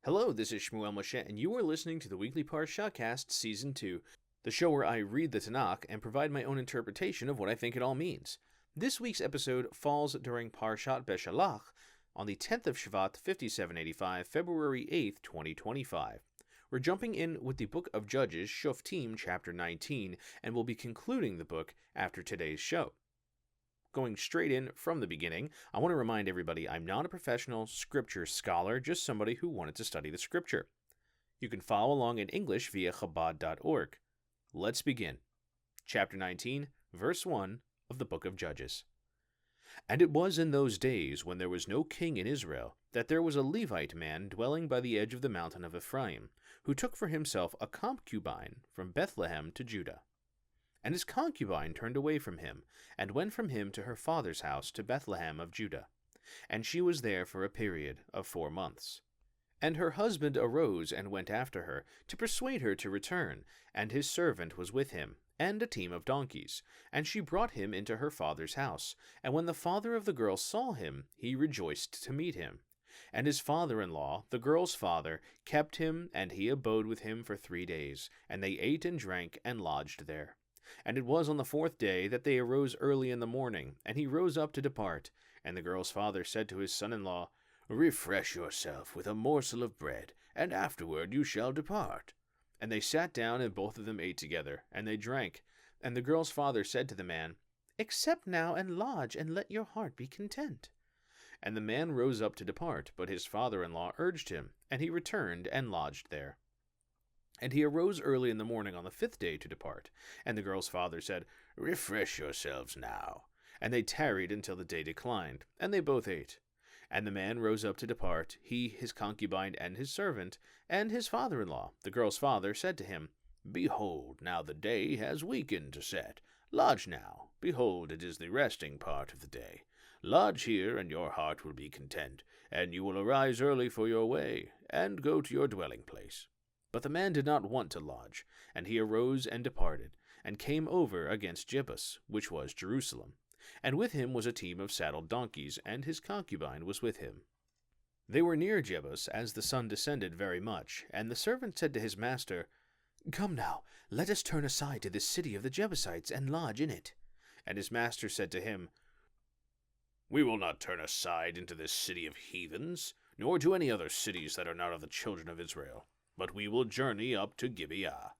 Hello, this is Shmuel Moshe, and you are listening to the Weekly Parashahcast Season 2, the show where I read the Tanakh and provide my own interpretation of what I think it all means. This week's episode falls during Parashat Beshalach on the 10th of Shevat, 5785, February 8th, 2025. We're jumping in with the book of Judges, Shoftim, chapter 19, and we'll be concluding the book after today's show. Going straight in from the beginning, I want to remind everybody I'm not a professional scripture scholar, just somebody who wanted to study the scripture. You can follow along in English via Chabad.org. Let's begin. Chapter 19, verse 1 of the book of Judges. And it was in those days, when there was no king in Israel, that there was a Levite man dwelling by the edge of the mountain of Ephraim, who took for himself a concubine from Bethlehem to Judah. And his concubine turned away from him, and went from him to her father's house to Bethlehem of Judah. And she was there for a period of 4 months. And her husband arose and went after her, to persuade her to return, and his servant was with him, and a team of donkeys. And she brought him into her father's house. And when the father of the girl saw him, he rejoiced to meet him. And his father-in-law, the girl's father, kept him, and he abode with him for 3 days. And they ate and drank, and lodged there. And it was on the 4th day that they arose early in the morning, and he rose up to depart. And the girl's father said to his son-in-law, Refresh yourself with a morsel of bread, and afterward you shall depart. And they sat down, and both of them ate together, and they drank. And the girl's father said to the man, Accept now and lodge, and let your heart be content. And the man rose up to depart, but his father-in-law urged him, and he returned and lodged there. And he arose early in the morning on the 5th day to depart. And the girl's father said, Refresh yourselves now. And they tarried until the day declined, and they both ate. And the man rose up to depart, he, his concubine, and his servant, and his father-in-law. The girl's father said to him, Behold, now the day has weakened to set. Lodge now. Behold, it is the resting part of the day. Lodge here, and your heart will be content, and you will arise early for your way, and go to your dwelling place. But the man did not want to lodge, and he arose and departed, and came over against Jebus, which was Jerusalem. And with him was a team of saddled donkeys, and his concubine was with him. They were near Jebus as the sun descended very much, and the servant said to his master, Come now, let us turn aside to this city of the Jebusites, and lodge in it. And his master said to him, We will not turn aside into this city of heathens, nor to any other cities that are not of the children of Israel. But we will journey up to Gibeah.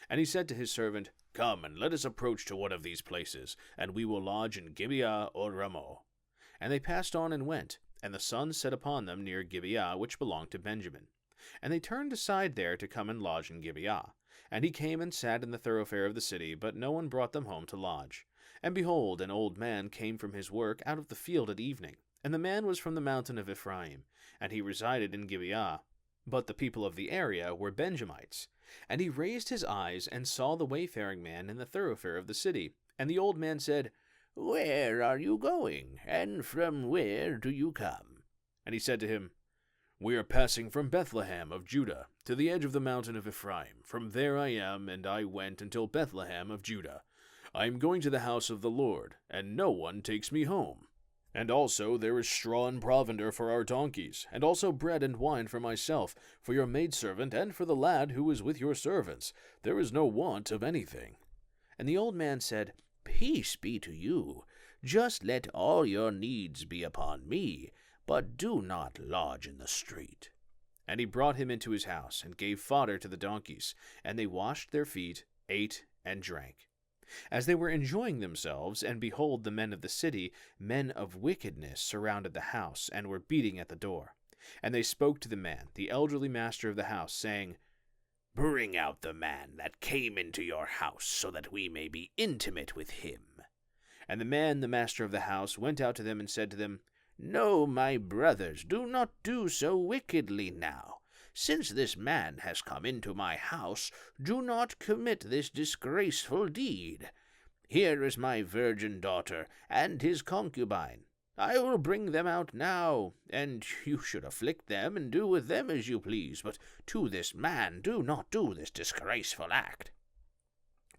And he said to his servant, Come, and let us approach to one of these places, and we will lodge in Gibeah or Ramah. And they passed on and went, and the sun set upon them near Gibeah, which belonged to Benjamin. And they turned aside there to come and lodge in Gibeah. And he came and sat in the thoroughfare of the city, but no one brought them home to lodge. And behold, an old man came from his work out of the field at evening. And the man was from the mountain of Ephraim, and he resided in Gibeah. But the people of the area were Benjamites. And he raised his eyes and saw the wayfaring man in the thoroughfare of the city. And the old man said, Where are you going, and from where do you come? And he said to him, We are passing from Bethlehem of Judah to the edge of the mountain of Ephraim. From there I am, and I went until Bethlehem of Judah. I am going to the house of the Lord, and no one takes me home. And also there is straw and provender for our donkeys, and also bread and wine for myself, for your maidservant, and for the lad who is with your servants. There is no want of anything. And the old man said, Peace be to you. Just let all your needs be upon me, but do not lodge in the street. And he brought him into his house, and gave fodder to the donkeys, and they washed their feet, ate, and drank. As they were enjoying themselves, and behold, the men of the city, men of wickedness, surrounded the house, and were beating at the door. And they spoke to the man, the elderly master of the house, saying, Bring out the man that came into your house, so that we may be intimate with him. And the man, the master of the house, went out to them and said to them, No, my brothers, do not do so wickedly now. Since this man has come into my house, do not commit this disgraceful deed. Here is my virgin daughter and his concubine. I will bring them out now, and you should afflict them and do with them as you please, but to this man do not do this disgraceful act.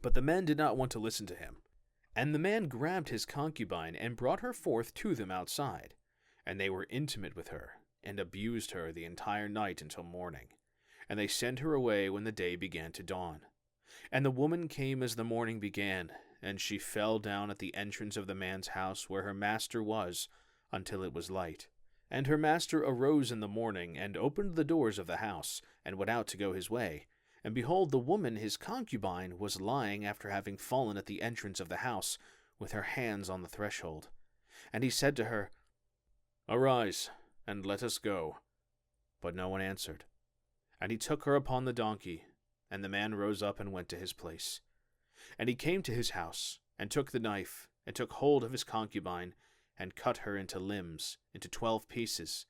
But the men did not want to listen to him. And the man grabbed his concubine and brought her forth to them outside. And they were intimate with her, and abused her the entire night until morning. And they sent her away when the day began to dawn. And the woman came as the morning began, and she fell down at the entrance of the man's house where her master was, until it was light. And her master arose in the morning, and opened the doors of the house, and went out to go his way. And behold, the woman his concubine was lying after having fallen at the entrance of the house, with her hands on the threshold. And he said to her, Arise, and let us go. But no one answered. And he took her upon the donkey, and the man rose up and went to his place. And he came to his house, and took the knife, and took hold of his concubine, and cut her into limbs, into 12 pieces,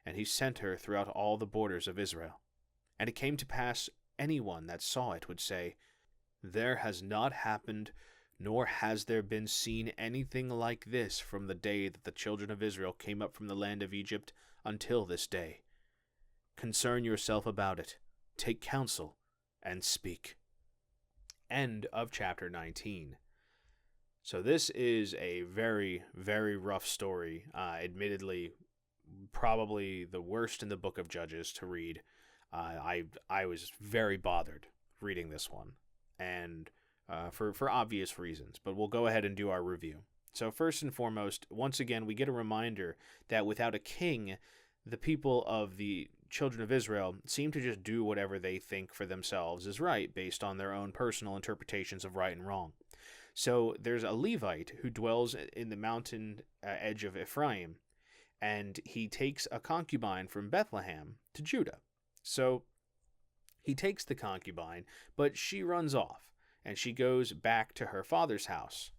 and he sent her throughout all the borders of Israel. And it came to pass, anyone that saw it would say, There has not happened, nor has there been seen anything like this from the day that the children of Israel came up from the land of Egypt until this day. Concern yourself about it, take counsel, and speak. End of chapter 19. So this is a very, very rough story. Admittedly, probably the worst in the book of Judges to read. I was very bothered reading this one, and for obvious reasons. But we'll go ahead and do our review. So first and foremost, once again, we get a reminder that without a king, the people of the children of Israel seem to just do whatever they think for themselves is right, based on their own personal interpretations of right and wrong. So there's a Levite who dwells in the mountain edge of Ephraim, and he takes a concubine from Bethlehem to Judah. So he takes the concubine, but she runs off, and she goes back to her father's house.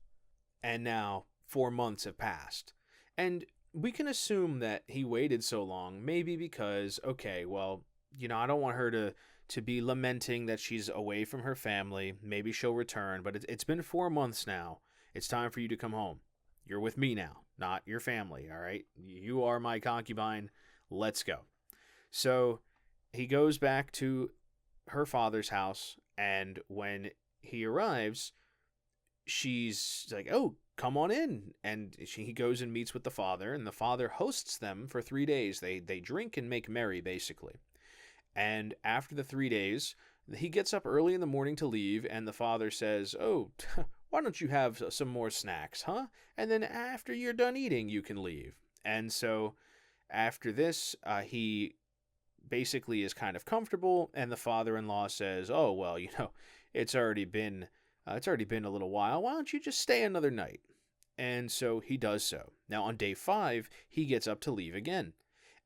And now 4 months have passed. And we can assume that he waited so long, maybe because, okay, well, I don't want her to be lamenting that she's away from her family. Maybe she'll return, but it's been 4 months now. It's time for you to come home. You're with me now, not your family, all right? You are my concubine. Let's go. So he goes back to her father's house, and when he arrives, she's like, oh, come on in. And he goes and meets with the father, and the father hosts them for 3 days. They drink and make merry, basically. And after the 3 days, he gets up early in the morning to leave, and the father says, oh, why don't you have some more snacks, huh? And then after you're done eating, you can leave. And so after this, he basically is kind of comfortable, and the father-in-law says, oh, well, it's already been a little while. Why don't you just stay another night? And so he does so. Now on day 5, he gets up to leave again.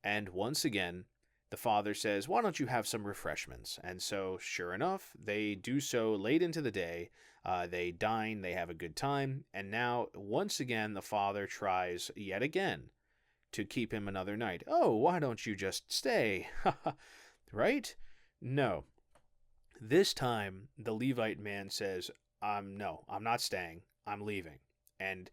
And once again, the father says, why don't you have some refreshments? And so sure enough, they do so late into the day. They dine, they have a good time. And now once again, the father tries yet again to keep him another night. Oh, why don't you just stay? Right? No. This time, the Levite man says, no, I'm not staying. I'm leaving. And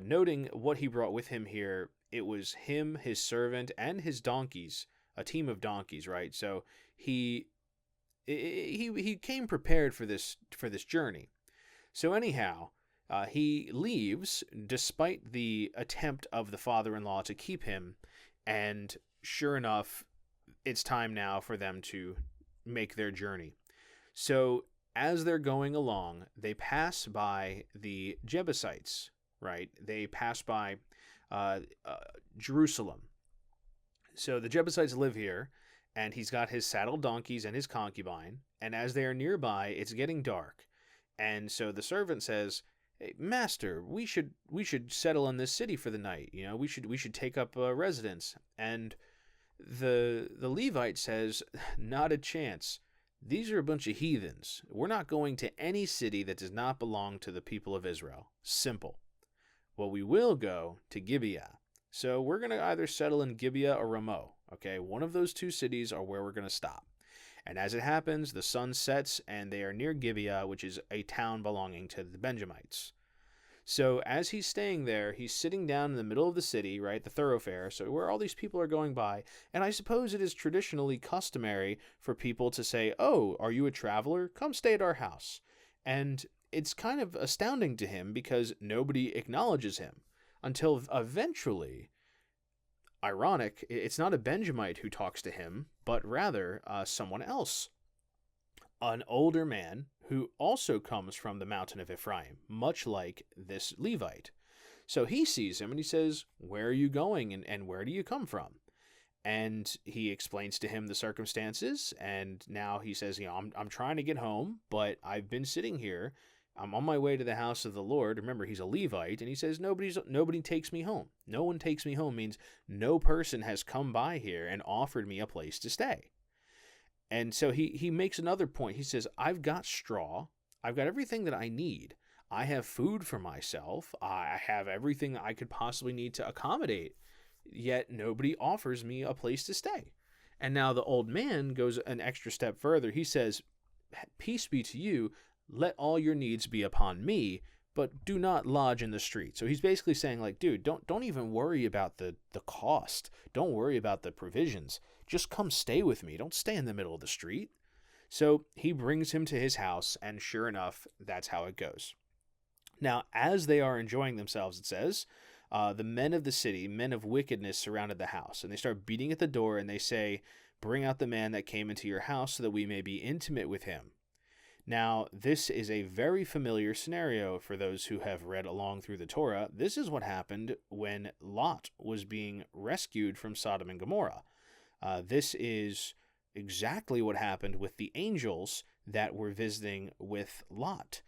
noting what he brought with him here, it was him, his servant, and his donkeys, a team of donkeys, right? So he came prepared for this journey. So anyhow, he leaves despite the attempt of the father-in-law to keep him, and sure enough, it's time now for them to make their journey. So as they're going along, they pass by the Jebusites, right? They pass by Jerusalem. So the Jebusites live here, and he's got his saddled donkeys and his concubine, and as they are nearby, it's getting dark. And so the servant says, hey, Master, we should settle in this city for the night. We should take up residence. And the Levite says, not a chance. These are a bunch of heathens. We're not going to any city that does not belong to the people of Israel. Simple. Well, we will go to Gibeah. So we're going to either settle in Gibeah or Ramah. Okay, one of those two cities are where we're going to stop. And as it happens, the sun sets and they are near Gibeah, which is a town belonging to the Benjamites. So as he's staying there, he's sitting down in the middle of the city, right, the thoroughfare, so where all these people are going by. And I suppose it is traditionally customary for people to say, oh, are you a traveler? Come stay at our house. And it's kind of astounding to him because nobody acknowledges him until eventually ironic, it's not a Benjamite who talks to him, but rather someone else. An older man who also comes from the mountain of Ephraim, much like this Levite. So he sees him and he says, "Where are you going and where do you come from?" And he explains to him the circumstances, and now he says, I'm trying to get home, but I've been sitting here. I'm on my way to the house of the Lord. Remember, he's a Levite, and he says, nobody takes me home. No one takes me home means no person has come by here and offered me a place to stay. And so he makes another point. He says, I've got straw. I've got everything that I need. I have food for myself. I have everything I could possibly need to accommodate. Yet nobody offers me a place to stay. And now the old man goes an extra step further. He says, peace be to you. Let all your needs be upon me, but do not lodge in the street. So he's basically saying, like, dude, don't even worry about the cost. Don't worry about the provisions. Just come stay with me. Don't stay in the middle of the street. So he brings him to his house, and sure enough, that's how it goes. Now, as they are enjoying themselves, it says, the men of the city, men of wickedness, surrounded the house, and they start beating at the door, and they say, bring out the man that came into your house so that we may be intimate with him. Now, this is a very familiar scenario for those who have read along through the Torah. This is what happened when Lot was being rescued from Sodom and Gomorrah. This is exactly what happened with the angels that were visiting with Lot.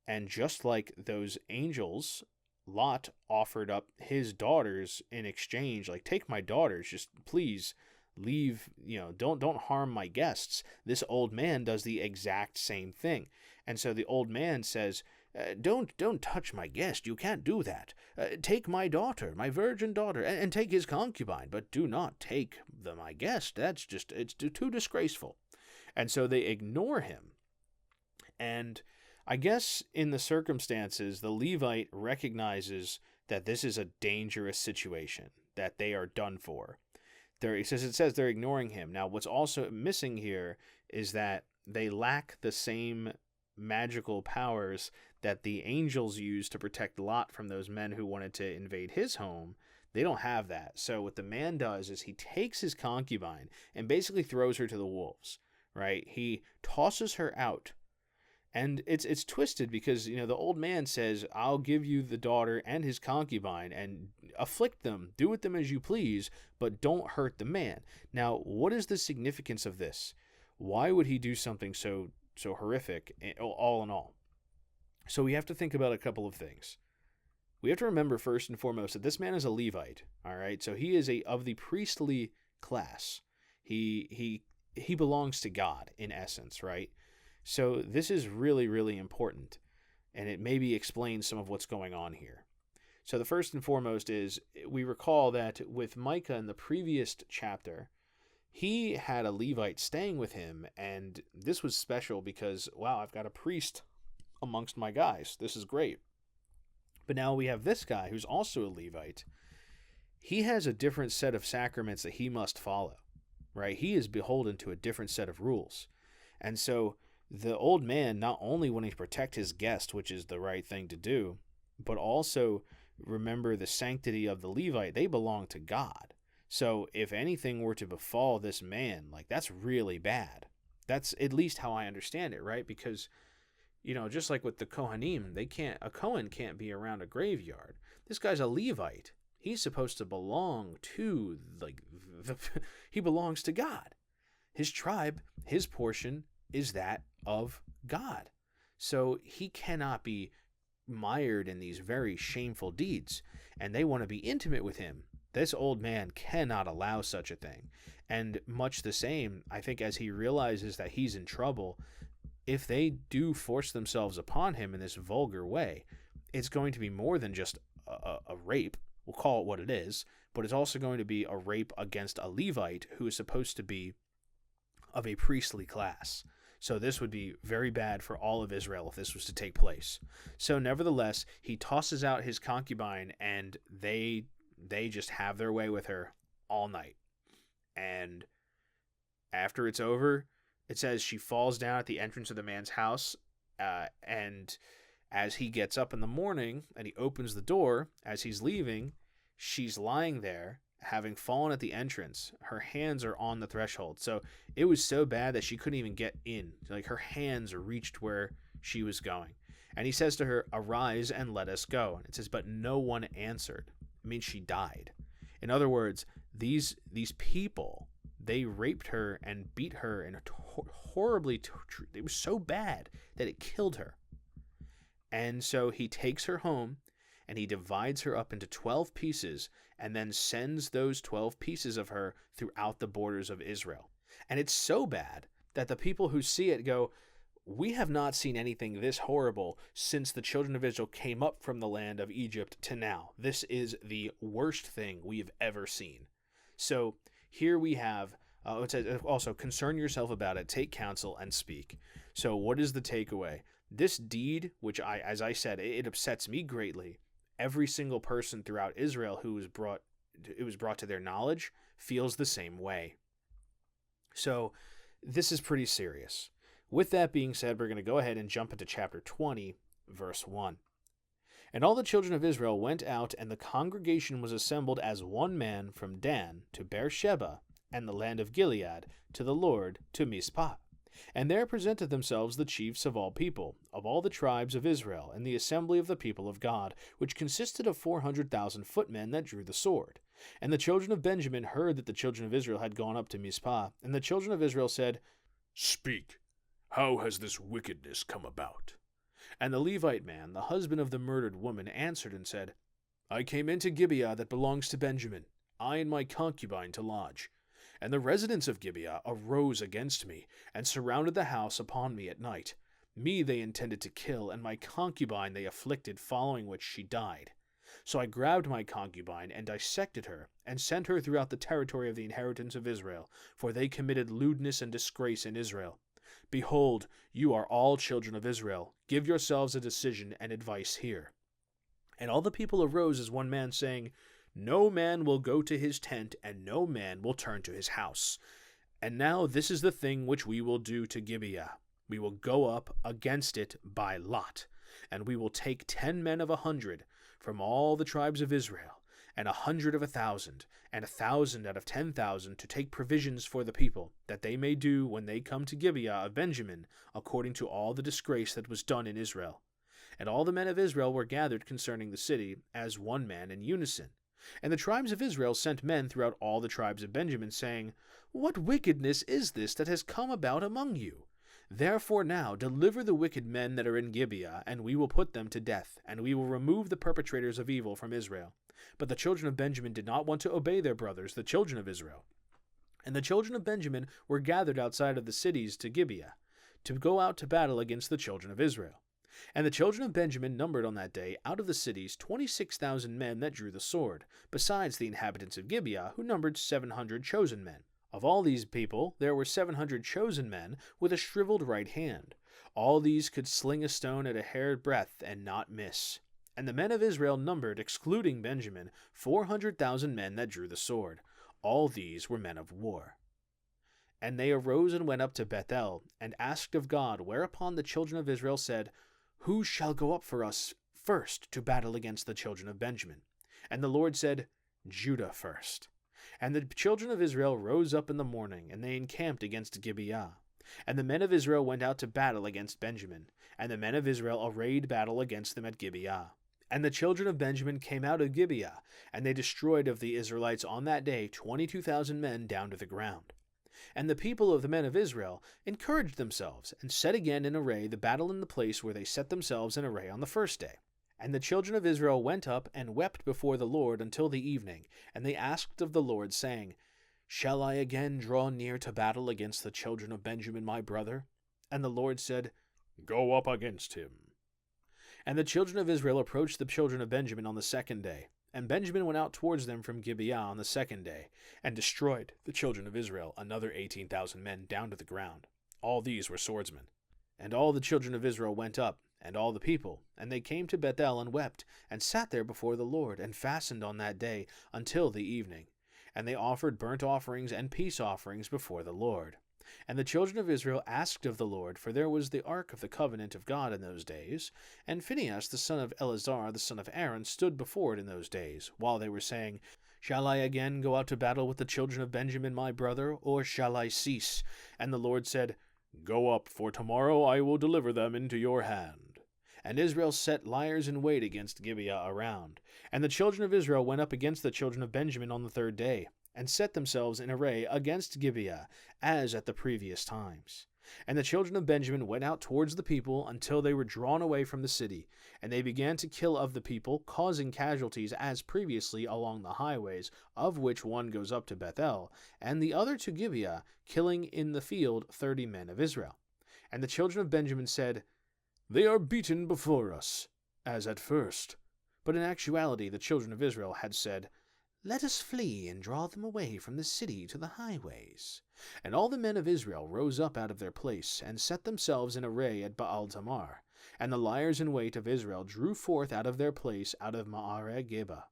And just like those angels, Lot offered up his daughters in exchange, like, take my daughters, just please leave, don't harm my guests. This old man does the exact same thing. And so the old man says, don't touch my guest. You can't do that. Take my daughter, my virgin daughter, and take his concubine, but do not take my guest. It's too disgraceful. And so they ignore him. And I guess in the circumstances, the Levite recognizes that this is a dangerous situation, that they are done for. It says they're ignoring him. Now, what's also missing here is that they lack the same magical powers that the angels used to protect Lot from those men who wanted to invade his home. They don't have that. So what the man does is he takes his concubine and basically throws her to the wolves, right? He tosses her out. And it's twisted because, the old man says, I'll give you the daughter and his concubine and afflict them, do with them as you please, but don't hurt the man. Now, what is the significance of this? Why would he do something so horrific, all in all? So we have to think about a couple of things. We have to remember first and foremost that this man is a Levite, all right? So he is of the priestly class. He belongs to God in essence, right? So this is really, really important, and it maybe explains some of what's going on here. So the first and foremost is, we recall that with Micah in the previous chapter, he had a Levite staying with him, and this was special because, wow, I've got a priest amongst my guys. This is great. But now we have this guy who's also a Levite. He has a different set of sacraments that he must follow, right? He is beholden to a different set of rules. And so the old man not only wanting to protect his guest, which is the right thing to do, but also remember the sanctity of the Levite. They belong to God. So if anything were to befall this man, like, that's really bad. That's at least how I understand it, right? Because, just like with the Kohanim, a Kohen can't be around a graveyard. This guy's a Levite. He's supposed to belong to, he belongs to God. His tribe, his portion is that of God. So he cannot be mired in these very shameful deeds, and they want to be intimate with him. This old man cannot allow such a thing. And much the same, I think, as he realizes that he's in trouble, if they do force themselves upon him in this vulgar way, it's going to be more than just a rape. We'll call it what it is, but it's also going to be a rape against a Levite who is supposed to be of a priestly class. So this would be very bad for all of Israel if this was to take place. So nevertheless, he tosses out his concubine, and they just have their way with her all night. And after it's over, it says she falls down at the entrance of the man's house, and as he gets up in the morning and he opens the door, as he's leaving, she's lying there, having fallen at the entrance, her hands are on the threshold. So it was so bad that she couldn't even get in. Like, her hands reached where she was going. And he says to her, "Arise and let us go." And it says, but no one answered. It means she died. In other words, these people, they raped her and beat her and horribly. It was so bad that it killed her. And so he takes her home and he divides her up into 12 pieces and then sends those 12 pieces of her throughout the borders of Israel. And it's so bad that the people who see it go, "We have not seen anything this horrible since the children of Israel came up from the land of Egypt to now. This is the worst thing we've ever seen." So here we have, it says also, "Concern yourself about it, take counsel, and speak." So what is the takeaway? This deed, which as I said, it upsets me greatly. Every single person throughout Israel who was brought to their knowledge feels the same way. So this is pretty serious. With that being said, we're going to go ahead and jump into chapter 20, verse 1. "And all the children of Israel went out, and the congregation was assembled as one man from Dan to Beersheba and the land of Gilead to the Lord to Mizpah. And there presented themselves the chiefs of all people, of all the tribes of Israel, and the assembly of the people of God, which consisted of 400,000 footmen that drew the sword. And the children of Benjamin heard that the children of Israel had gone up to Mizpah. And the children of Israel said, 'Speak, how has this wickedness come about?' And the Levite man, the husband of the murdered woman, answered and said, 'I came into Gibeah that belongs to Benjamin, I and my concubine to lodge. And the residents of Gibeah arose against me, and surrounded the house upon me at night. Me they intended to kill, and my concubine they afflicted, following which she died. So I grabbed my concubine, and dissected her, and sent her throughout the territory of the inheritance of Israel, for they committed lewdness and disgrace in Israel. Behold, you are all children of Israel. Give yourselves a decision and advice here.' And all the people arose as one man, saying, 'No man will go to his tent, and no man will turn to his house. And now this is the thing which we will do to Gibeah. We will go up against it by lot, and we will take 10 men of 100 from all the tribes of Israel, and 100 of 1,000, and 1,000 out of 10,000 to take provisions for the people, that they may do when they come to Gibeah of Benjamin, according to all the disgrace that was done in Israel.' And all the men of Israel were gathered concerning the city, as one man in unison. And the tribes of Israel sent men throughout all the tribes of Benjamin, saying, 'What wickedness is this that has come about among you? Therefore now deliver the wicked men that are in Gibeah, and we will put them to death, and we will remove the perpetrators of evil from Israel.' But the children of Benjamin did not want to obey their brothers, the children of Israel. And the children of Benjamin were gathered outside of the cities to Gibeah, to go out to battle against the children of Israel. And the children of Benjamin numbered on that day out of the cities 26,000 men that drew the sword, besides the inhabitants of Gibeah, who numbered 700 chosen men. Of all these people there were 700 chosen men with a shriveled right hand. All these could sling a stone at a hair's breadth and not miss. And the men of Israel numbered, excluding Benjamin, 400,000 men that drew the sword. All these were men of war. And they arose and went up to Bethel, and asked of God, whereupon the children of Israel said, 'Who shall go up for us first to battle against the children of Benjamin?' And the Lord said, 'Judah first.' And the children of Israel rose up in the morning, and they encamped against Gibeah. And the men of Israel went out to battle against Benjamin, and the men of Israel arrayed battle against them at Gibeah. And the children of Benjamin came out of Gibeah, and they destroyed of the Israelites on that day 22,000 men down to the ground. And the people of the men of Israel encouraged themselves, and set again in array the battle in the place where they set themselves in array on the first day. And the children of Israel went up and wept before the Lord until the evening, and they asked of the Lord, saying, 'Shall I again draw near to battle against the children of Benjamin my brother?' And the Lord said, 'Go up against him.' And the children of Israel approached the children of Benjamin on the second day. And Benjamin went out towards them from Gibeah on the second day, and destroyed the children of Israel, another 18,000 men, down to the ground. All these were swordsmen. And all the children of Israel went up, and all the people, and they came to Bethel and wept, and sat there before the Lord, and fastened on that day until the evening. And they offered burnt offerings and peace offerings before the Lord. And the children of Israel asked of the Lord, for there was the ark of the covenant of God in those days, and Phinehas the son of Eleazar the son of Aaron stood before it in those days, while they were saying, Shall I again go out to battle with the children of Benjamin my brother, or shall I cease? And the Lord said, Go up, for tomorrow I will deliver them into your hand. And Israel set liers in wait against Gibeah around. And the children of Israel went up against the children of Benjamin on the third day, and set themselves in array against Gibeah, as at the previous times. And the children of Benjamin went out towards the people until they were drawn away from the city, and they began to kill of the people, causing casualties as previously along the highways, of which one goes up to Bethel, and the other to Gibeah, killing in the field 30 men of Israel. And the children of Benjamin said, They are beaten before us, as at first. But in actuality the children of Israel had said, Let us flee and draw them away from the city to the highways. And all the men of Israel rose up out of their place, and set themselves in array at Baal Tamar. And the liers in wait of Israel drew forth out of their place out of Maareh Geba.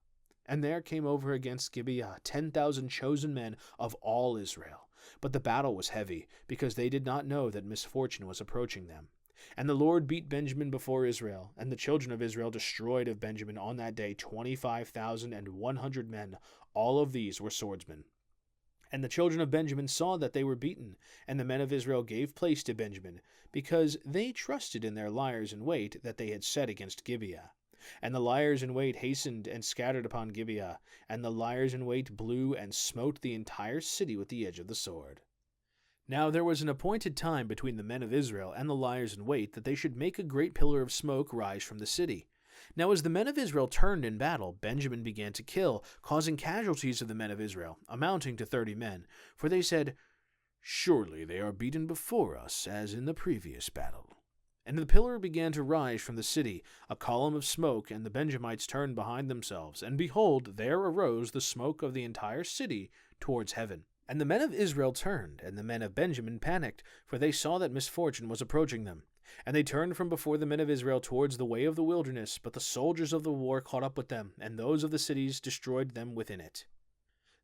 And there came over against Gibeah 10,000 chosen men of all Israel. But the battle was heavy, because they did not know that misfortune was approaching them. And the Lord beat Benjamin before Israel, and the children of Israel destroyed of Benjamin on that day 25,100 men. All of these were swordsmen. And the children of Benjamin saw that they were beaten, and the men of Israel gave place to Benjamin, because they trusted in their liers in wait that they had set against Gibeah. And the liers in wait hastened and scattered upon Gibeah, and the liers in wait blew and smote the entire city with the edge of the sword. Now there was an appointed time between the men of Israel and the liers in wait that they should make a great pillar of smoke rise from the city. Now as the men of Israel turned in battle, Benjamin began to kill, causing casualties of the men of Israel, amounting to 30 men. For they said, Surely they are beaten before us, as in the previous battle. And the pillar began to rise from the city, a column of smoke, and the Benjamites turned behind themselves. And behold, there arose the smoke of the entire city towards heaven. And the men of Israel turned, and the men of Benjamin panicked, for they saw that misfortune was approaching them. And they turned from before the men of Israel towards the way of the wilderness, but the soldiers of the war caught up with them, and those of the cities destroyed them within it.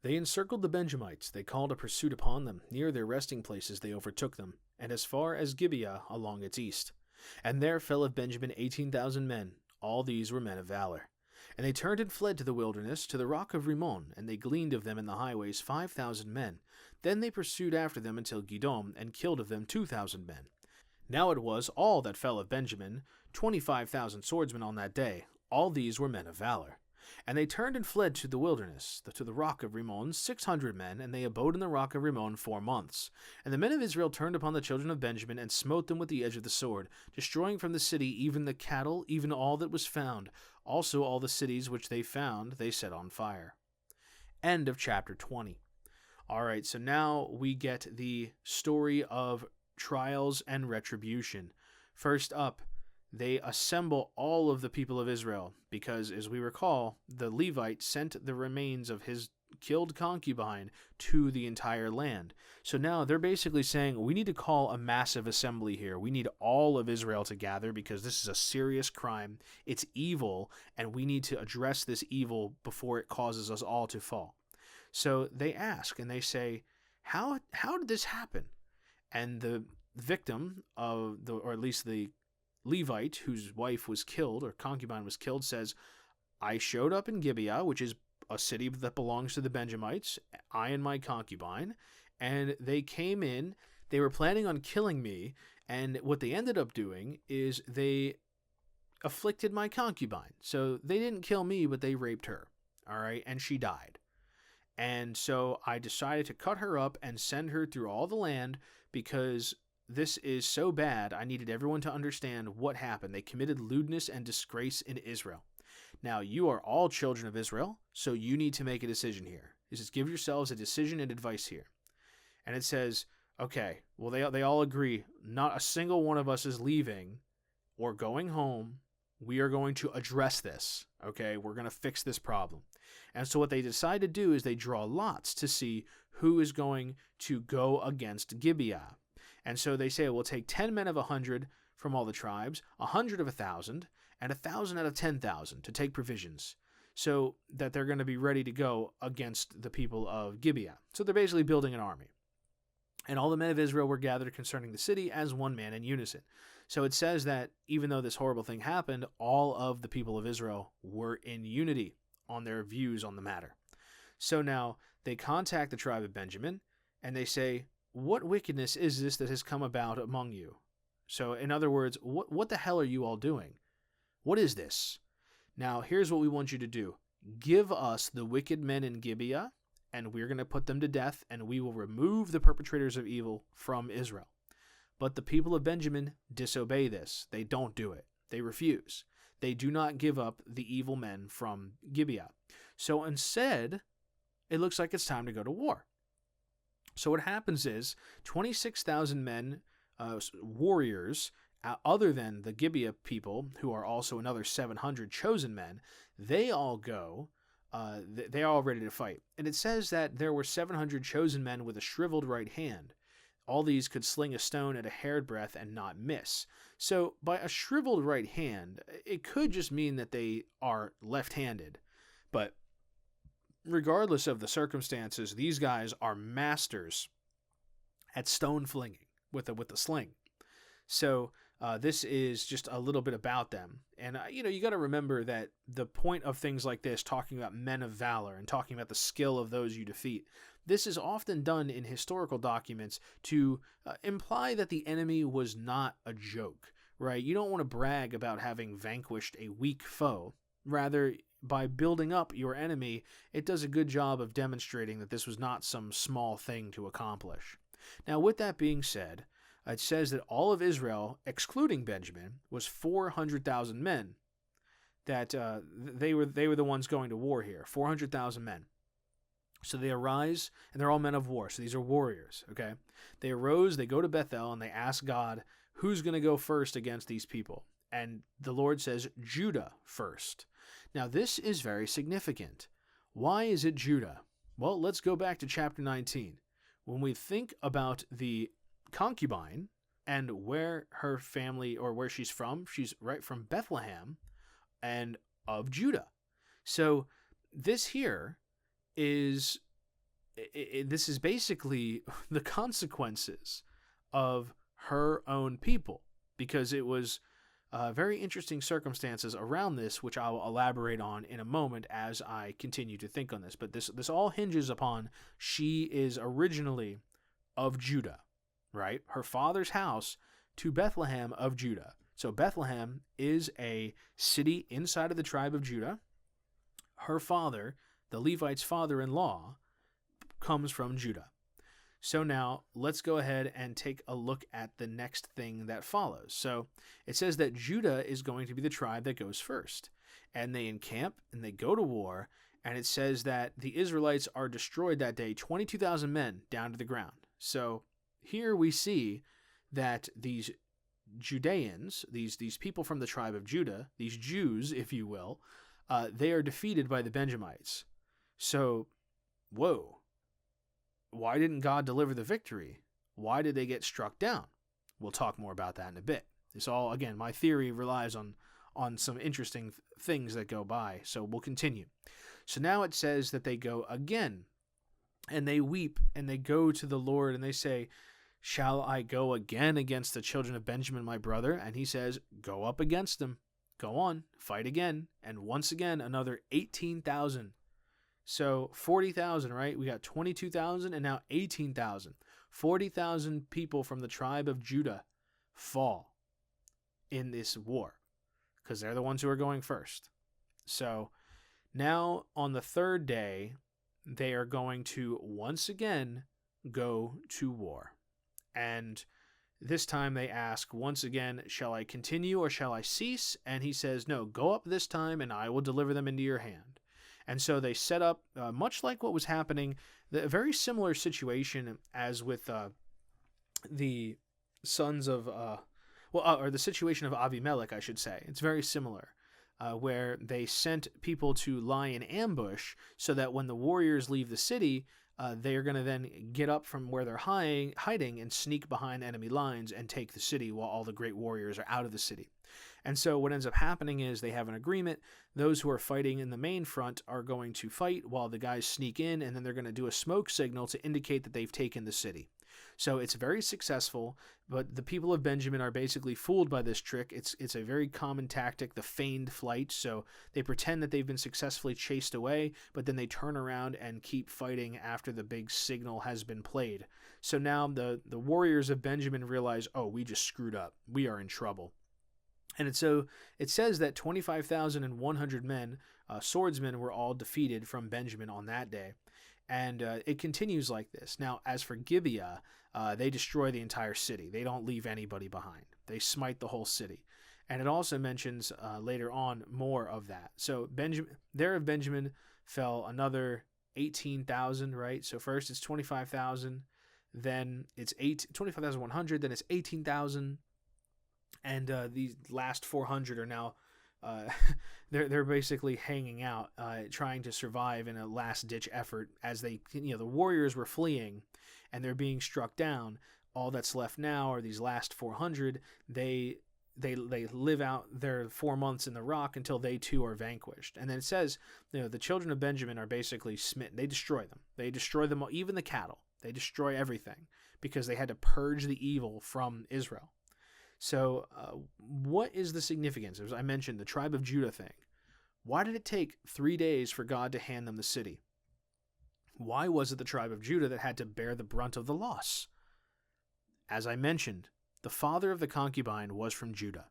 They encircled the Benjamites, they called a pursuit upon them, near their resting places they overtook them, and as far as Gibeah along its east. And there fell of Benjamin 18,000 men, all these were men of valor. And they turned and fled to the wilderness, to the rock of Rimmon, and they gleaned of them in the highways 5,000 men. Then they pursued after them until Gidom, and killed of them 2,000 men. Now it was all that fell of Benjamin, 25,000 swordsmen on that day. All these were men of valor. And they turned and fled to the wilderness, to the rock of Rimmon, 600 men, and they abode in the rock of Rimmon 4 months. And the men of Israel turned upon the children of Benjamin, and smote them with the edge of the sword, destroying from the city even the cattle, even all that was found. Also all the cities which they found they set on fire. End of chapter 20. Alright, so now we get the story of trials and retribution. First up, they assemble all of the people of Israel, because, as we recall, the Levite sent the remains of his killed concubine to the entire land. So now they're basically saying, we need to call a massive assembly here. We need all of Israel to gather, because this is a serious crime. It's evil, and we need to address this evil before it causes us all to fall. So they ask, and they say, how did this happen? And the victim of or at least the Levite, whose wife was killed, or concubine was killed, says, I showed up in Gibeah, which is a city that belongs to the Benjamites, I and my concubine, and they came in, they were planning on killing me, and what they ended up doing is they afflicted my concubine. So they didn't kill me, but they raped her, all right, and she died. And so I decided to cut her up and send her through all the land, because this is so bad, I needed everyone to understand what happened. They committed lewdness and disgrace in Israel. Now, you are all children of Israel, so you need to make a decision here. It says, give yourselves a decision and advice here. And it says, okay, well, they all agree, not a single one of us is leaving or going home. We are going to address this, okay? We're going to fix this problem. And so what they decide to do is they draw lots to see who is going to go against Gibeah. And so they say, we'll take 10 men of 100 from all the tribes, 100 of 1,000, and 1,000 out of 10,000 to take provisions, so that they're going to be ready to go against the people of Gibeah. So they're basically building an army. And all the men of Israel were gathered concerning the city as one man in unison. So it says that even though this horrible thing happened, all of the people of Israel were in unity on their views on the matter. So now they contact the tribe of Benjamin, and they say, what wickedness is this that has come about among you? So in other words, what the hell are you all doing? What is this? Now, here's what we want you to do. Give us the wicked men in Gibeah, and we're going to put them to death, and we will remove the perpetrators of evil from Israel. But the people of Benjamin disobey this. They don't do it. They refuse. They do not give up the evil men from Gibeah. So instead, it looks like it's time to go to war. So what happens is 26,000 men, warriors, other than the Gibeah people, who are also another 700 chosen men, they all go. They're all ready to fight. And it says that there were 700 chosen men with a shriveled right hand. All these could sling a stone at a hair's breadth and not miss. So by a shriveled right hand, it could just mean that they are left-handed. But regardless of the circumstances, these guys are masters at stone flinging with the sling. So this is just a little bit about them. And, you got to remember that the point of things like this, talking about men of valor and talking about the skill of those you defeat, this is often done in historical documents to imply that the enemy was not a joke, right? You don't want to brag about having vanquished a weak foe. Rather, by building up your enemy, it does a good job of demonstrating that this was not some small thing to accomplish. Now, with that being said, it says that all of Israel, excluding Benjamin, was 400,000 men. That they were the ones going to war here. 400,000 men. So they arise, and they're all men of war. So these are warriors. Okay, they arose. They go to Bethel, and they ask God, "Who's going to go first against these people?" And the Lord says, "Judah first." Now this is very significant. Why is it Judah? Well, let's go back to chapter 19. When we think about the concubine and where her family, or where she's right from Bethlehem and of Judah. So this here is this is basically the consequences of her own people, because it was very interesting circumstances around this, which I'll elaborate on in a moment as I continue to think on this. But this all hinges upon she is originally of Judah. Right? Her father's house to Bethlehem of Judah. So Bethlehem is a city inside of the tribe of Judah. Her father, the Levite's father-in-law, comes from Judah. So now let's go ahead and take a look at the next thing that follows. So it says that Judah is going to be the tribe that goes first. And they encamp and they go to war. And it says that the Israelites are destroyed that day, 22,000 men down to the ground. So here we see that these Judeans, these people from the tribe of Judah, these Jews, if you will, they are defeated by the Benjamites. So, whoa. Why didn't God deliver the victory? Why did they get struck down? We'll talk more about that in a bit. This all, again, my theory relies on some interesting things that go by, so we'll continue. So now it says that they go again, and they weep, and they go to the Lord, and they say, "Shall I go again against the children of Benjamin, my brother?" And he says, "Go up against them. Go on, fight again." And once again, another 18,000. So 40,000, right? We got 22,000 and now 18,000. 40,000 people from the tribe of Judah fall in this war because they're the ones who are going first. So now on the third day, they are going to once again go to war. And this time they ask once again, "Shall I continue or shall I cease?" And he says, "No, go up this time and I will deliver them into your hand." And so they set up, much like what was happening, a very similar situation as with the sons of, or the situation of Avimelech, I should say. It's very similar, where they sent people to lie in ambush so that when the warriors leave the city, they are going to then get up from where they're hiding and sneak behind enemy lines and take the city while all the great warriors are out of the city. And so what ends up happening is they have an agreement. Those who are fighting in the main front are going to fight while the guys sneak in, and then they're going to do a smoke signal to indicate that they've taken the city. So it's very successful, but the people of Benjamin are basically fooled by this trick. It's a very common tactic, the feigned flight. So they pretend that they've been successfully chased away, but then they turn around and keep fighting after the big signal has been played. So now the warriors of Benjamin realize, oh, we just screwed up. We are in trouble. And so it says that 25,100 men, swordsmen, were all defeated from Benjamin on that day. And it continues like this. Now, as for Gibeah, they destroy the entire city. They don't leave anybody behind. They smite the whole city. And it also mentions later on more of that. So there of Benjamin fell another 18,000, right? So first it's 25,000, then it's 25,100, then it's 18,000, and these last 400 are now they're basically hanging out, trying to survive in a last-ditch effort as the warriors were fleeing and they're being struck down. All that's left now are these last 400. They live out their 4 months in the rock until they too are vanquished. And then it says, the children of Benjamin are basically smitten. They destroy them. They destroy them, even the cattle. They destroy everything because they had to purge the evil from Israel. So what is the significance? As I mentioned, the tribe of Judah thing. Why did it take 3 days for God to hand them the city? Why was it the tribe of Judah that had to bear the brunt of the loss? As I mentioned, the father of the concubine was from Judah.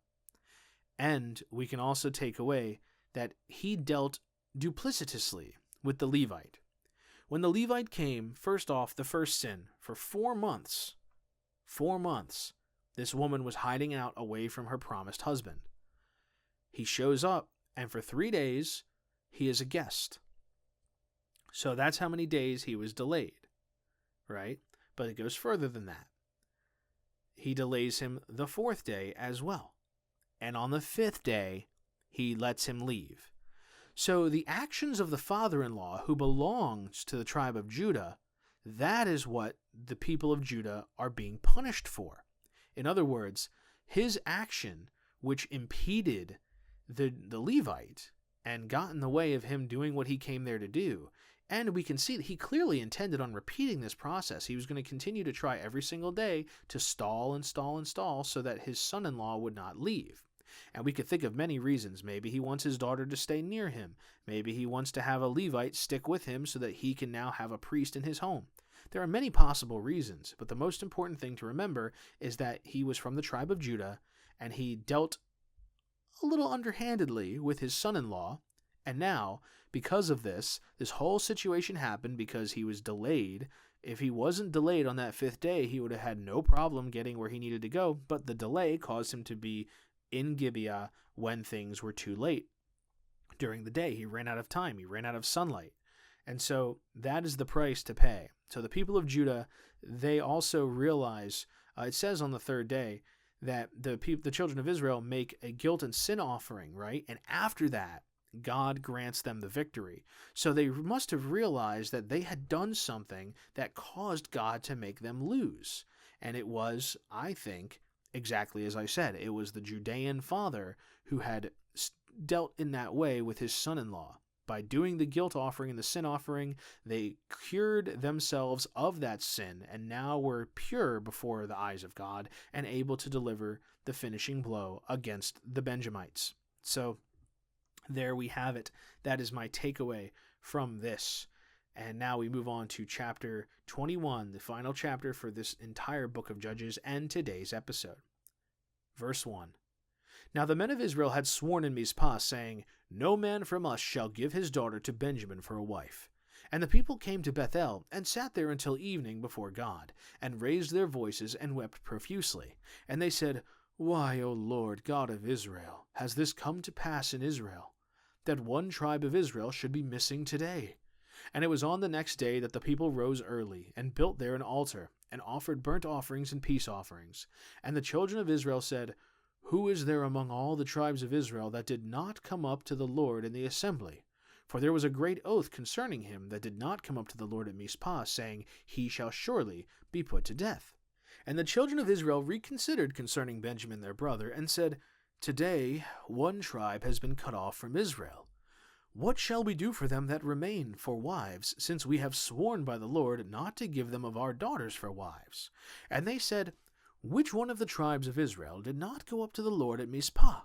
And we can also take away that he dealt duplicitously with the Levite. When the Levite came, first off, the first sin, for 4 months, this woman was hiding out away from her promised husband. He shows up, and for 3 days, he is a guest. So that's how many days he was delayed, right? But it goes further than that. He delays him the 4th day as well. And on the 5th day, he lets him leave. So the actions of the father-in-law who belongs to the tribe of Judah, that is what the people of Judah are being punished for. In other words, his action, which impeded the Levite and got in the way of him doing what he came there to do, and we can see that he clearly intended on repeating this process. He was going to continue to try every single day to stall so that his son-in-law would not leave. And we could think of many reasons. Maybe he wants his daughter to stay near him. Maybe he wants to have a Levite stick with him so that he can now have a priest in his home. There are many possible reasons, but the most important thing to remember is that he was from the tribe of Judah, and he dealt a little underhandedly with his son-in-law, and now, because of this whole situation happened because he was delayed. If he wasn't delayed on that 5th day, he would have had no problem getting where he needed to go, but the delay caused him to be in Gibeah when things were too late. During the day, he ran out of time, he ran out of sunlight. And so that is the price to pay. So the people of Judah, they also realize, it says on the 3rd day, that the children of Israel make a guilt and sin offering, right? And after that, God grants them the victory. So they must have realized that they had done something that caused God to make them lose. And it was, I think, exactly as I said, it was the Judean father who had dealt in that way with his son-in-law. By doing the guilt offering and the sin offering, they cured themselves of that sin and now were pure before the eyes of God and able to deliver the finishing blow against the Benjamites. So there we have it. That is my takeaway from this. And now we move on to chapter 21, the final chapter for this entire book of Judges and today's episode. Verse 1. Now the men of Israel had sworn in Mizpah, saying, No man from us shall give his daughter to Benjamin for a wife. And the people came to Bethel, and sat there until evening before God, and raised their voices, and wept profusely. And they said, Why, O Lord, God of Israel, has this come to pass in Israel, that one tribe of Israel should be missing today? And it was on the next day that the people rose early, and built there an altar, and offered burnt offerings and peace offerings. And the children of Israel said, Who is there among all the tribes of Israel that did not come up to the Lord in the assembly? For there was a great oath concerning him that did not come up to the Lord at Mizpah, saying, He shall surely be put to death. And the children of Israel reconsidered concerning Benjamin their brother, and said, Today one tribe has been cut off from Israel. "What shall we do for them that remain for wives, since we have sworn by the Lord not to give them of our daughters for wives?" And they said, "Which one of the tribes of Israel did not go up to the Lord at Mizpah?"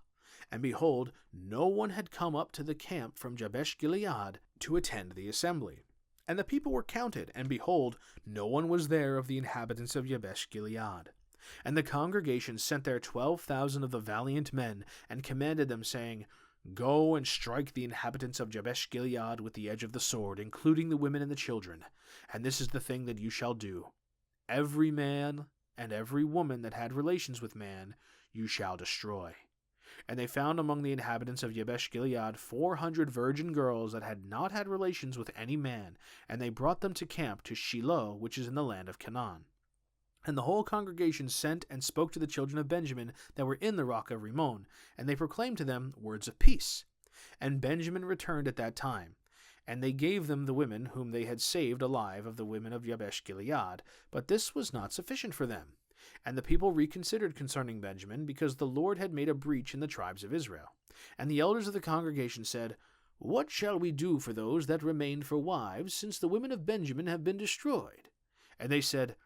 And behold, no one had come up to the camp from Jabesh Gilead to attend the assembly. And the people were counted, and behold, no one was there of the inhabitants of Jabesh Gilead. And the congregation sent there 12,000 of the valiant men, and commanded them, saying, "Go and strike the inhabitants of Jabesh Gilead with the edge of the sword, including the women and the children. And this is the thing that you shall do. Every man and every woman that had relations with man you shall destroy." And they found among the inhabitants of Jabesh Gilead 400 virgin girls that had not had relations with any man, and they brought them to camp to Shiloh, which is in the land of Canaan. And the whole congregation sent and spoke to the children of Benjamin that were in the rock of Rimmon, and they proclaimed to them words of peace. And Benjamin returned at that time, and they gave them the women whom they had saved alive of the women of Jabesh Gilead, but this was not sufficient for them. And the people reconsidered concerning Benjamin, because the Lord had made a breach in the tribes of Israel. And the elders of the congregation said, "What shall we do for those that remained for wives, since the women of Benjamin have been destroyed?" And they said,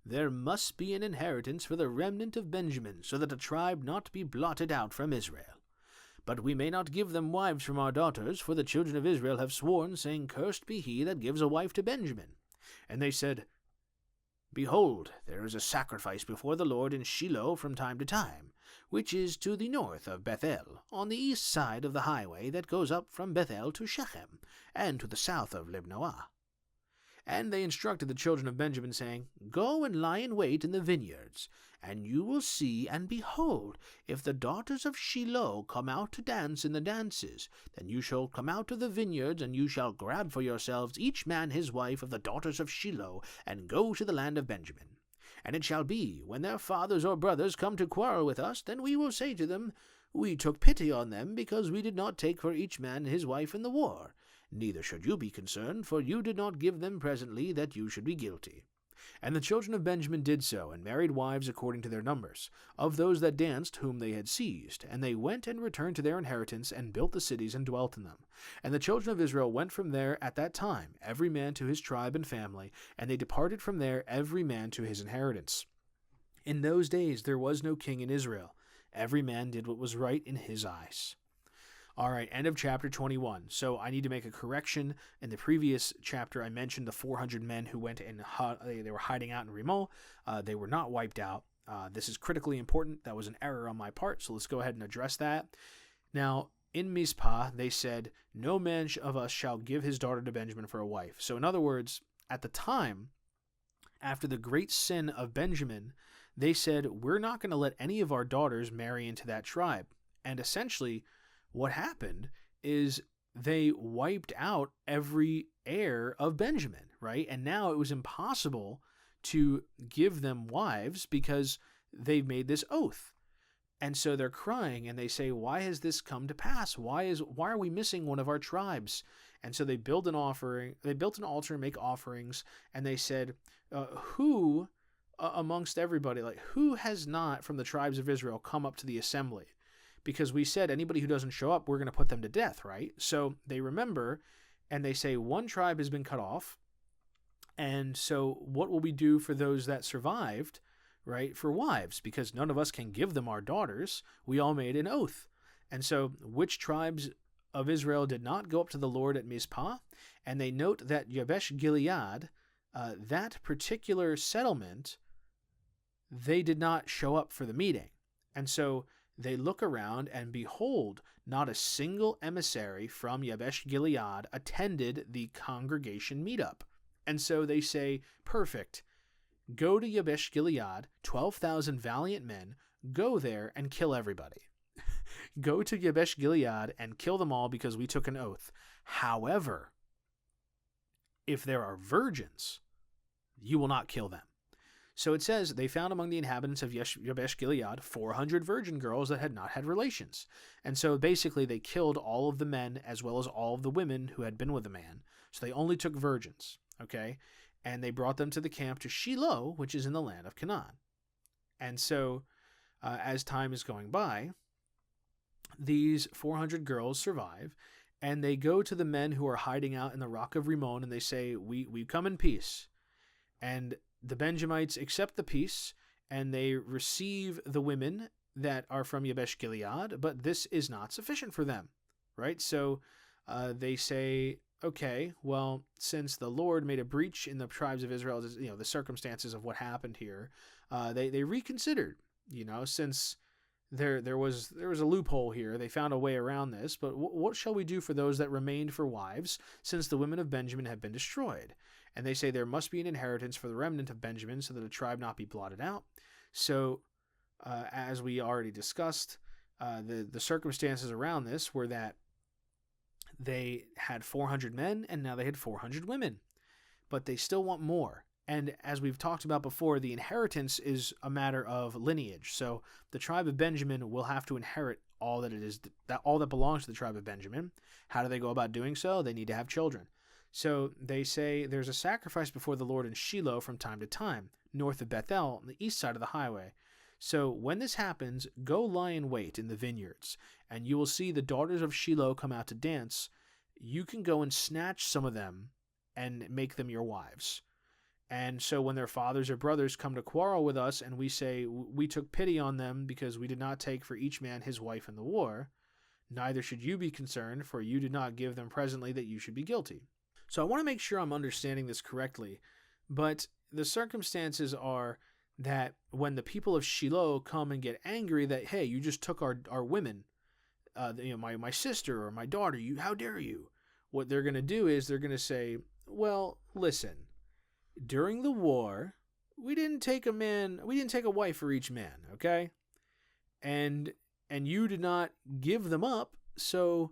"There must be an inheritance for the remnant of Benjamin, so that the tribe not be blotted out from Israel. But we may not give them wives from our daughters, for the children of Israel have sworn, saying, Cursed be he that gives a wife to Benjamin. And they said, Behold, there is a sacrifice before the Lord in Shiloh from time to time, which is to the north of Bethel, on the east side of the highway that goes up from Bethel to Shechem, and to the south of Libnoah." And they instructed the children of Benjamin, saying, "Go and lie in wait in the vineyards, and you will see, and behold, if the daughters of Shiloh come out to dance in the dances, then you shall come out of the vineyards, and you shall grab for yourselves each man his wife of the daughters of Shiloh, and go to the land of Benjamin. And it shall be, when their fathers or brothers come to quarrel with us, then we will say to them, We took pity on them, because we did not take for each man his wife in the war. Neither should you be concerned, for you did not give them presently, that you should be guilty." And the children of Benjamin did so, and married wives according to their numbers, of those that danced whom they had seized. And they went and returned to their inheritance, and built the cities, and dwelt in them. And the children of Israel went from there at that time, every man to his tribe and family, and they departed from there every man to his inheritance. In those days there was no king in Israel. Every man did what was right in his eyes. All right, end of chapter 21. So I need to make a correction. In the previous chapter, I mentioned the 400 men who went and they were hiding out in Rimmon. They were not wiped out. This is critically important. That was an error on my part, so let's go ahead and address that. Now, in Mizpah, they said, "No man of us shall give his daughter to Benjamin for a wife." So in other words, at the time, after the great sin of Benjamin, they said, we're not going to let any of our daughters marry into that tribe. And essentially, what happened is they wiped out every heir of Benjamin, right? And now it was impossible to give them wives because they've made this oath. And so they're crying and they say, "Why has this come to pass? Why are we missing one of our tribes?" And so they built an altar and make offerings, and they said, who amongst everybody, like who has not from the tribes of Israel come up to the assembly? Because we said anybody who doesn't show up, we're going to put them to death, right? So they remember, and they say one tribe has been cut off. And so what will we do for those that survived, right, for wives? Because none of us can give them our daughters. We all made an oath. And so which tribes of Israel did not go up to the Lord at Mizpah? And they note that Jabesh Gilead, that particular settlement, they did not show up for the meeting. And so they look around, and behold, not a single emissary from Jabesh Gilead attended the congregation meetup. And so they say, perfect, go to Jabesh Gilead, 12,000 valiant men, go there and kill everybody. Go to Jabesh Gilead and kill them all because we took an oath. However, if there are virgins, you will not kill them. So it says, they found among the inhabitants of Jabesh Gilead 400 virgin girls that had not had relations. And so basically they killed all of the men as well as all of the women who had been with the man. So they only took virgins, okay? And they brought them to the camp to Shiloh, which is in the land of Canaan. And so as time is going by, these 400 girls survive, and they go to the men who are hiding out in the rock of Rimmon, and they say, we come in peace. And the Benjamites accept the peace, and they receive the women that are from Yabesh Gilead, but this is not sufficient for them, right? So they say, okay, well, since the Lord made a breach in the tribes of Israel, the circumstances of what happened here, they reconsidered, since there was a loophole here. They found a way around this, but what shall we do for those that remained for wives, since the women of Benjamin have been destroyed? And they say there must be an inheritance for the remnant of Benjamin, so that the tribe not be blotted out. So, as we already discussed, the circumstances around this were that they had 400 men, and now they had 400 women. But they still want more. And as we've talked about before, the inheritance is a matter of lineage. So the tribe of Benjamin will have to inherit all that belongs to the tribe of Benjamin. How do they go about doing so? They need to have children. So they say there's a sacrifice before the Lord in Shiloh from time to time, north of Bethel, on the east side of the highway. So when this happens, go lie in wait in the vineyards, and you will see the daughters of Shiloh come out to dance. You can go and snatch some of them and make them your wives. And so when their fathers or brothers come to quarrel with us, and we say, we took pity on them because we did not take for each man his wife in the war, neither should you be concerned, for you did not give them presently that you should be guilty. So I want to make sure I'm understanding this correctly, but the circumstances are that when the people of Shiloh come and get angry that, hey, you just took our women, my sister or my daughter, how dare you? What they're going to do is they're going to say, well, listen, during the war, we didn't take a wife for each man, okay? And you did not give them up, so,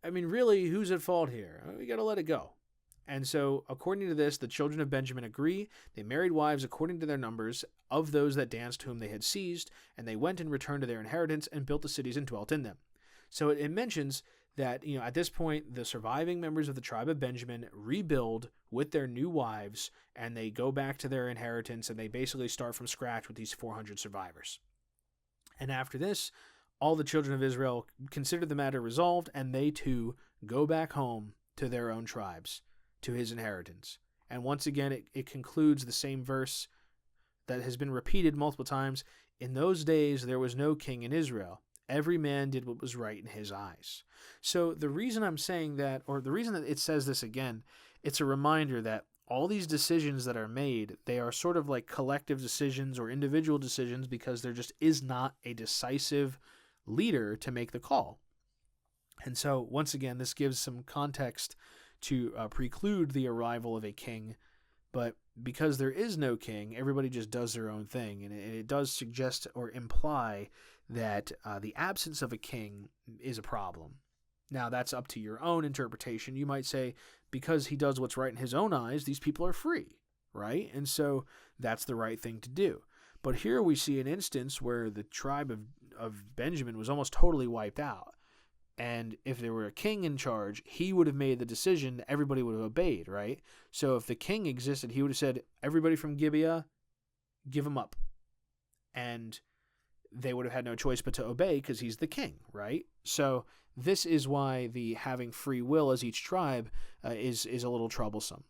really, who's at fault here? We got to let it go. And so, according to this, the children of Benjamin agree. They married wives according to their numbers of those that danced whom they had seized, and they went and returned to their inheritance and built the cities and dwelt in them. So it mentions that, at this point, the surviving members of the tribe of Benjamin rebuild with their new wives, and they go back to their inheritance, and they basically start from scratch with these 400 survivors. And after this, all the children of Israel consider the matter resolved, and they too go back home to their own tribes, to his inheritance. And once again, it concludes the same verse that has been repeated multiple times. In those days, there was no king in Israel. Every man did what was right in his eyes. So the reason I'm saying that, or the reason that it says this again, it's a reminder that all these decisions that are made, they are sort of like collective decisions or individual decisions because there just is not a decisive leader to make the call. And so, once again, this gives some context to preclude the arrival of a king, but because there is no king, everybody just does their own thing, and it does suggest or imply that the absence of a king is a problem. Now, that's up to your own interpretation. You might say, because he does what's right in his own eyes, these people are free, right? And so that's the right thing to do. But here we see an instance where the tribe of Benjamin was almost totally wiped out. And if there were a king in charge, he would have made the decision, everybody would have obeyed, right? So if the king existed, he would have said, everybody from Gibeah, give him up. And they would have had no choice but to obey because he's the king, right? So this is why the having free will as each tribe is a little troublesome.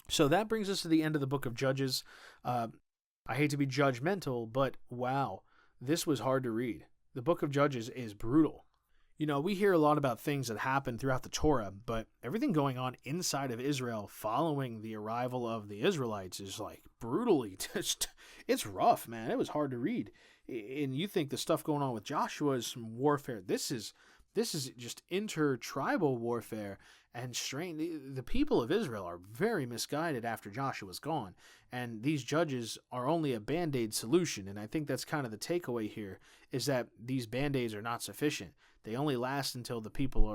So that brings us to the end of the book of Judges. I hate to be judgmental, but wow, this was hard to read. The book of Judges is brutal. We hear a lot about things that happen throughout the Torah, but everything going on inside of Israel following the arrival of the Israelites is like brutally just, it's rough, man. It was hard to read. And you think the stuff going on with Joshua is some warfare. This is just inter-tribal warfare and strange. The people of Israel are very misguided after Joshua's gone, and these judges are only a band-aid solution. And I think that's kind of the takeaway here, is that these band-aids are not sufficient. They only last until the people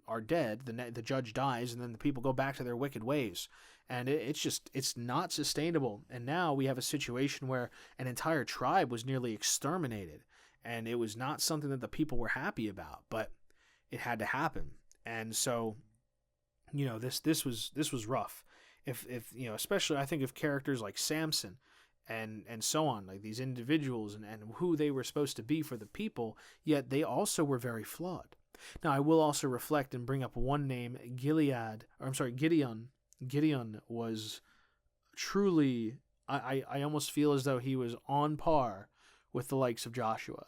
are dead. The judge dies, and then the people go back to their wicked ways. And it's not sustainable. And now we have a situation where an entire tribe was nearly exterminated, and it was not something that the people were happy about, but it had to happen. And so, this was rough. If especially I think of characters like Samson and so on, like these individuals and who they were supposed to be for the people, yet they also were very flawed. Now, I will also reflect and bring up one name, Gideon. Gideon was truly, I almost feel as though he was on par with the likes of Joshua.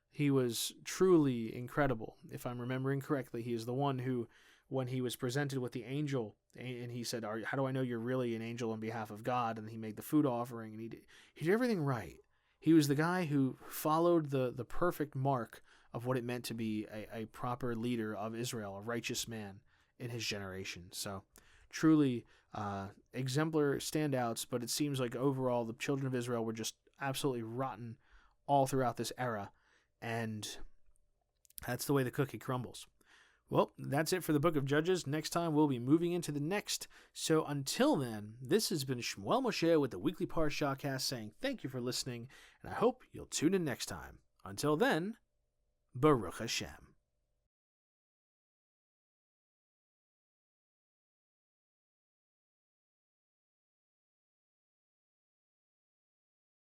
He was truly incredible. If I'm remembering correctly, he is the one who, when he was presented with the angel, and he said, how do I know you're really an angel on behalf of God? And he made the food offering, and he did everything right. He was the guy who followed the perfect mark of what it meant to be a proper leader of Israel, a righteous man in his generation. So truly exemplar standouts, but it seems like overall the children of Israel were just absolutely rotten all throughout this era, and that's the way the cookie crumbles. Well, that's it for the book of Judges. Next time we'll be moving into the next. So until then, this has been Shmuel Moshe with the Weekly Parashahcast saying thank you for listening, and I hope you'll tune in next time. Until then, Baruch Hashem.